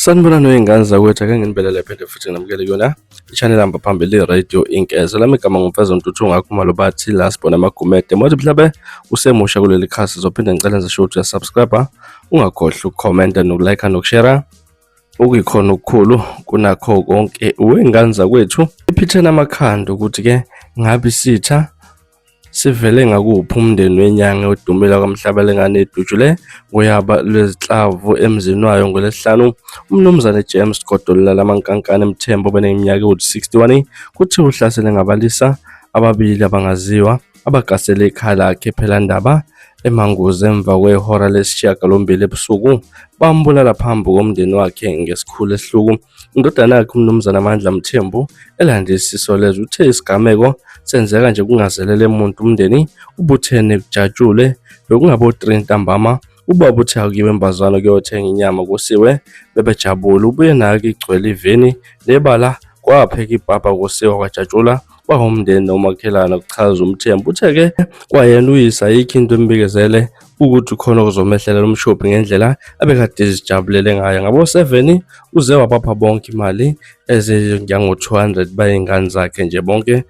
Sanibonani wey'ngane zakwethu, ake nginibelele phinde futhi nginamukele kuyona i-channel hamba phambili i-Radio Inkeza. Lami igama ngumfeza Ntuthu ngakhuluma lobathi la sibona amagumede. Mothi mhlabe usemusha kuleli khasi zophinde ngicela ngisho ukuthi uyasubscribe, ungakhohlwa ukukhomenta nokulike nokushare. Okuyikhona okukhulu kunakho konke wey'ngane zakwethu. Iphitheni amakhanda ukuthi-ke ngabe isitha sivele ngakuphi umndeni wenyanga odumela kwaMhlabelengane edujule ngoyaba lwezinhlavu emzini wayo ngolesihlanu. Umnumzane James Godolala lamankankane Mthembu beneminyaka ewu-61 kuthi uhlasele ngabalisa ababili abangaziwa abagasele ikhaya lakhe phela ndaba eManguzi emva kwehora lesishiyagalombili ebusuku. Bambulala phambi komndeni wakhe ngesikhulu esihluku. Indodana yakhe umnumzane Amandla Mthembu elandisiso lezo uthe isigameko senzeka nje kungazelele umuntu umndeni ubuthene kujatshule bekungabo 3 ntambama. Ubaba uthe akuyiwe embazwana kuyothenga inyama kusiwe bebejabula. Ubuye nake igcwele iveni lebala kwapheka ibhaba kusiwa kwajatshula bahomndeni nomakhelana kuchaza uMthembu. Uthe-ke kwayena uyisa ayikho into embikezele ukuthi khona ukuzomehlela umshophi ngendlela abekade ezijabulele ngayo. Ngabo 7 uze wabapha bonke imali ezingango-200 bayingane zakhe nje bonke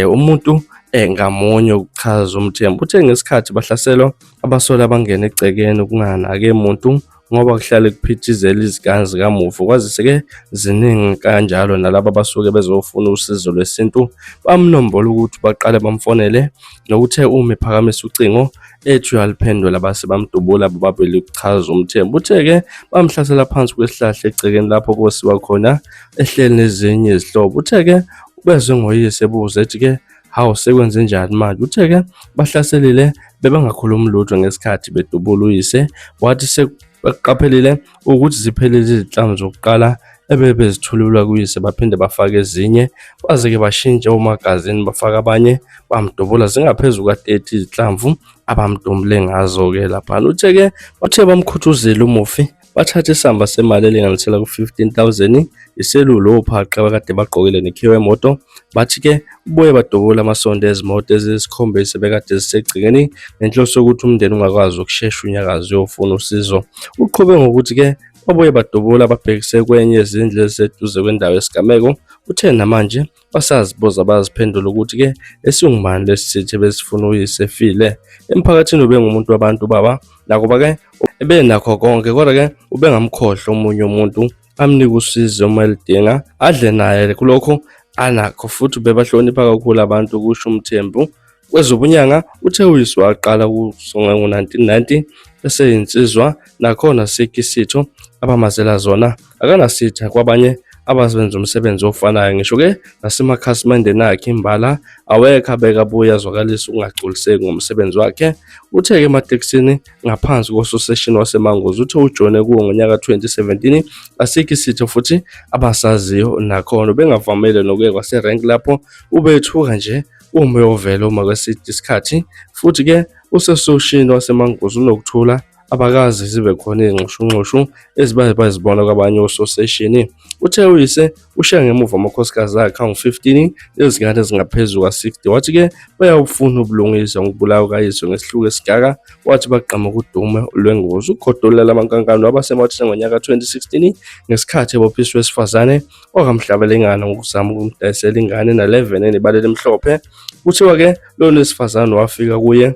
umuntu ngamunye ukuchaza uMthembu. Uthe ngesikhathi bahlaselwa abasola bangena egcekeni kunganake umuntu ngoba kuhlale kuphithizela izigane zikamufi. Kwazise-ke ziningi kanjalo nalabo abasuke bezofuna usizo lwesintu bamnombola ukuthi baqale bamfonele nokuthe uma ephakamisa ucingo ethi uyaliphendula base bamdubula bobabili ukuchaza uMthembu. Uthe-ke bamhlasela phansi kwesihlahla egcekeni lapho kosiwa khona ehleli nezinye izihlobo. Uthe-ke ubezwe ngoyise ebuza ethi-ke hawu sekwenze njani manje. Uthe-ke bahlaselile bebengakhulumi lutho ngesikhathi bedubula uyise. Wathi seqaphelile ukuthi ziphelile izinhlamvu zokuqala ebebezithululwa kuyise baphinde bafake ezinye baze-ke bashintshe omagazini bafaka abanye bamdubula zingaphezulu ka-30 izinhlamvu abamdumule ngazo-ke lapha. Uthe-ke bathe bamkhuthuzile umufi bathatha isamba semali elinganisela ku-15,000 iselulo ophaqa abakade bagqokile nekhiwe emoto. Bathi-ke ubuye badubula amasondo ezimoto ezisikhombisa bekade zisegcekeni ngenhloso yokuthi umndeni ungakwazi ukushesha unyakazi uyofuna usizo. Uqhube ngokuthi-ke babuye badubula babhekise kwenye izindlu eziseduze kwendawo yesigameko. Uthe namanje basazibuza baziphendula ukuthi-ke esingumani lesithe besifuna uyise efile emphakathini. Ube ngumuntu wabantu baba nakuba-ke ebenakho konke kodwa-ke ubengamkhohlwa omunye umuntu amnika usizo uma elidinga adle naye kulokho anakho futhi bebahlonipha kakhulu abantu kusho uMthembu. Kwezobunyanga uthe uyise waqala kusonga ngo-1990 eseyinsizwa nakhona sikho isitho abamazela zona akanasitha kwabanye abasebenza umsebenzi ofanayo. Ngisho-ke nasemakhasimendeni akhe imbala awekho abeka abuye azwakalisa ukungagculiseki ngomsebenzi wakhe. Uthe-ke ematekisini ngaphansi kososeshini waseManguzi uthe ujone kuwo ngonyaka 2017 asikho isitho futhi abasaziyo nakhona bengavamile nokuye kwaserenki lapho ubethuka nje uma uyovela uma kweside isikhathi. Futhi-ke usesoshini waseManguzi unokuthula abakazi zibe khona ingxushunxushu ezibaye bazibona kwabanye ososeshini. Uthe uyise ushiya ngemuva amakhosikazi akhe angu-15 ezingane ezingaphezulu kwa-60. Wathi-ke bayawufuna ubulungisa ngokubulawa kayise ngesihluku esigaka. Wathi bagqama ukudume lwengozi. UGodolala amankankane wabasemathile ngonyaka 2016 ngesikhathi ebophiswe wesifazane wakaMhlabelengane ngokuzama ukumdayisela ingane na-11 enebalele emhlophe. Kuthiwa-ke lona wesifazane wafika kuye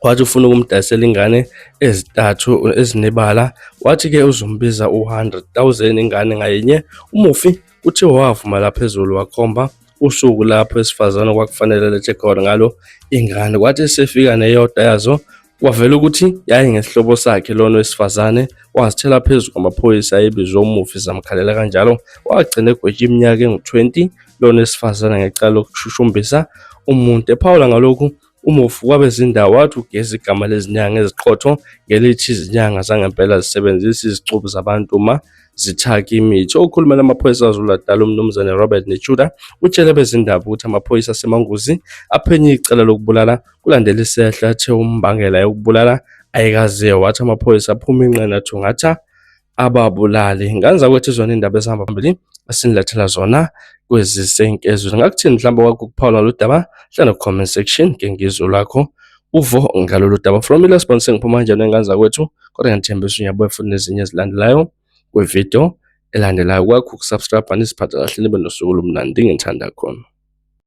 wathi ufuna ukumdayisela ingane ezithathu ezinebala. Wathi-ke uzombiza u100,000 ingane ngayinye. Umufi kuthiwa wavuma laphezulu wakhomba usuku lapho esifazane kwakufanele lethe khona ngalo ingane. Kwathi esefika neyodwa yazo kwavela ukuthi yayi ngesihlobo sakhe lona wesifazane. Wazithela phezulu kwamaphoyisa ayebizwe umufi zamkhalela kanjalo. Wagcina egwetshwa iminyaka engu-20 lona wesifazane ngecala lokushushumbisa umuntu. Ephawula ngalokhu umufi kwabezindawo wathi ugeza igama lezinyanga eziqotho ngelithi izinyanga zangempela zisebenzisa izicubu zabantu uma zithaka imithi. Okhulumela amaphoyisa azuladala umnumzane Robert Nechuda utshele bezindaba ukuthi amaphoyisa aseManguzi aphenye icala lokubulala kulandela isehla athe umbangela yokubulala ayikaziwa. Wathi amaphoyisa aphuma inqena athungatha ababulali. Ingane zakwethu izona indaba ezihamba phambili asinilethela zona kwezisenkezweni. Ngakuthini mhlawumbe wakho ukuphawula lo daba? Hlala ku-comment section ngengizwe lakho uvo ngalolu daba. From ilesibonise ngiphuma kanjani ngane zakwethu kodwa ngiyethembisa uyabuya futhi nezinye ezilandelayo kwivideo elandelayo kwakho ukusubscribe nisiphathe kahle nibe nosuku olumnandi ngithanda khona.